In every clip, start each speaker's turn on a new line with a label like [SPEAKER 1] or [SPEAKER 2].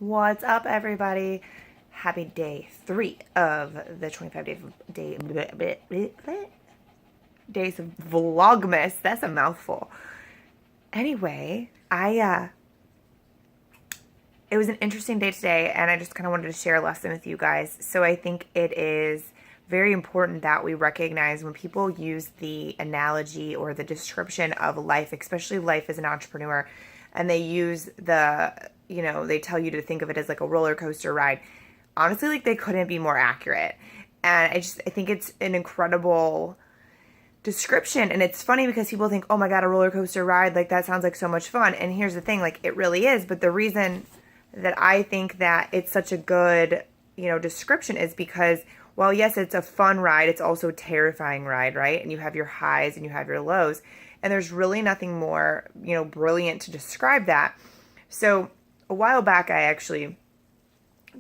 [SPEAKER 1] What's up, everybody? Happy day 3 of the 25 days of Vlogmas. That's a mouthful. Anyway, it was an interesting day today, and I just kind of wanted to share a lesson with you guys. So I think it is very important that we recognize when people use the analogy or the description of life, especially life as an entrepreneur, and they use they tell you to think of it as like a roller coaster ride. Honestly, like, they couldn't be more accurate. And I think it's an incredible description. And it's funny because people think, oh my God, a roller coaster ride, like that sounds like so much fun. And here's the thing, like, it really is. But the reason that I think that it's such a good, description is because while yes, it's a fun ride, it's also a terrifying ride, right? And you have your highs and you have your lows. And there's really nothing more, brilliant to describe that. So a while back, I actually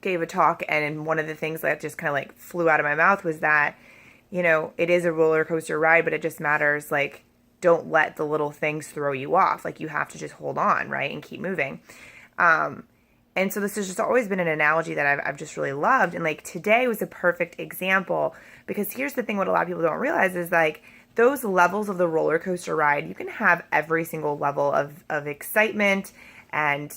[SPEAKER 1] gave a talk, and one of the things that just kind of like flew out of my mouth was that, it is a roller coaster ride, but it just matters, like, don't let the little things throw you off. Like, you have to just hold on, right, and keep moving. And so this has just always been an analogy that I've just really loved. And like today was a perfect example, because here's the thing, what a lot of people don't realize is like those levels of the roller coaster ride, you can have every single level of excitement and,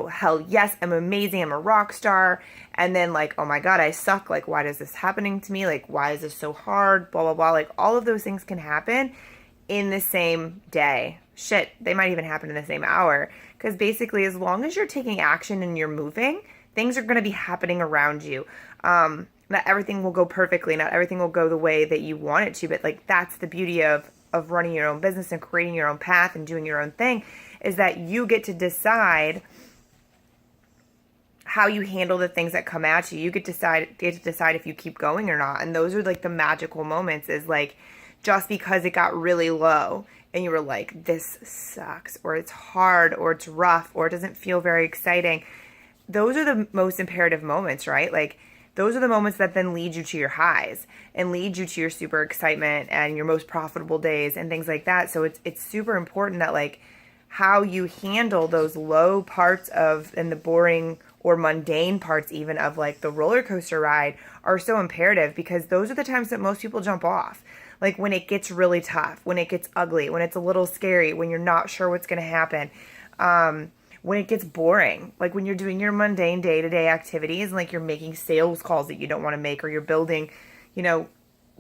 [SPEAKER 1] hell yes, I'm amazing, I'm a rock star. And then like, oh my God, I suck. Like, why is this happening to me? Like, why is this so hard? Blah, blah, blah. Like, all of those things can happen in the same day. Shit, they might even happen in the same hour. Because basically, as long as you're taking action and you're moving, things are going to be happening around you. Not everything will go perfectly. Not everything will go the way that you want it to. But like, that's the beauty of running your own business and creating your own path and doing your own thing, is that you get to decide how you handle the things that come at you. You get to decide if you keep going or not. And those are like the magical moments, is like, just because it got really low and you were like, this sucks, or it's hard, or it's rough, or it doesn't feel very exciting. Those are the most imperative moments, right? Like, those are the moments that then lead you to your highs and lead you to your super excitement and your most profitable days and things like that. So it's super important that like how you handle those low parts of, and the boring or mundane parts even of like the roller coaster ride are so imperative, because those are the times that most people jump off. Like when it gets really tough, when it gets ugly, when it's a little scary, when you're not sure what's going to happen, when it gets boring, like when you're doing your mundane day-to-day activities and like you're making sales calls that you don't want to make, or you're building,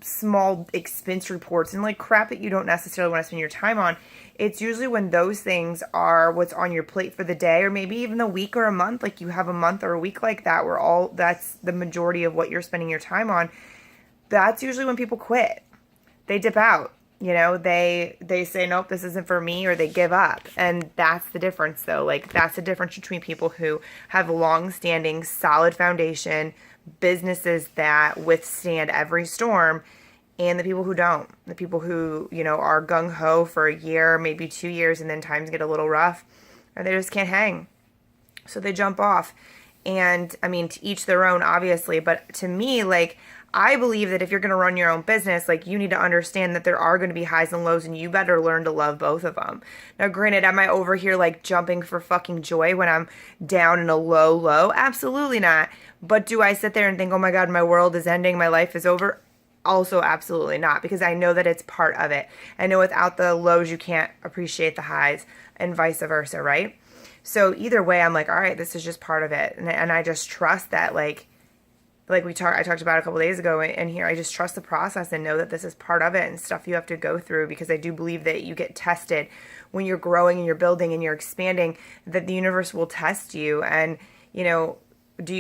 [SPEAKER 1] small expense reports and like crap that you don't necessarily want to spend your time on. It's usually when those things are what's on your plate for the day, or maybe even a week or a month. Like you have a month or a week like that where that's the majority of what you're spending your time on. That's usually when people quit. They dip out, they say, nope, this isn't for me, or they give up. And that's the difference, though. Like, that's the difference between people who have long-standing, solid foundation, businesses that withstand every storm, and the people who don't. The people who, are gung-ho for a year, maybe 2 years, and then times get a little rough, or they just can't hang. So they jump off. And, I mean, to each their own, obviously. But to me, like, I believe that if you're going to run your own business, like, you need to understand that there are going to be highs and lows, and you better learn to love both of them. Now, granted, am I over here like jumping for fucking joy when I'm down in a low? Absolutely not. But do I sit there and think, oh my God, my world is ending, my life is over? Also, absolutely not, because I know that it's part of it. I know without the lows, you can't appreciate the highs, and vice versa, right? So either way, I'm like, all right, this is just part of it. And I just trust that, like I talked about a couple days ago, and here I just trust the process and know that this is part of it and stuff you have to go through, because I do believe that you get tested when you're growing and you're building and you're expanding, that the universe will test you. And,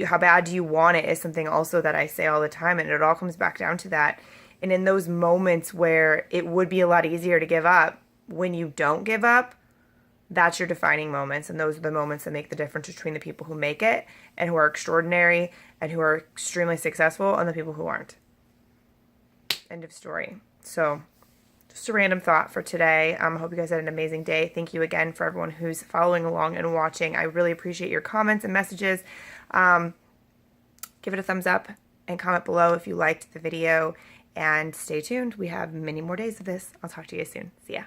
[SPEAKER 1] how bad do you want it is something also that I say all the time. And it all comes back down to that. And in those moments where it would be a lot easier to give up, when you don't give up, that's your defining moments. And those are the moments that make the difference between the people who make it and who are extraordinary and who are extremely successful, and the people who aren't. End of story. So just a random thought for today. I hope you guys had an amazing day. Thank you again for everyone who's following along and watching. I really appreciate your comments and messages. Give it a thumbs up and comment below if you liked the video. And stay tuned. We have many more days of this. I'll talk to you soon. See ya.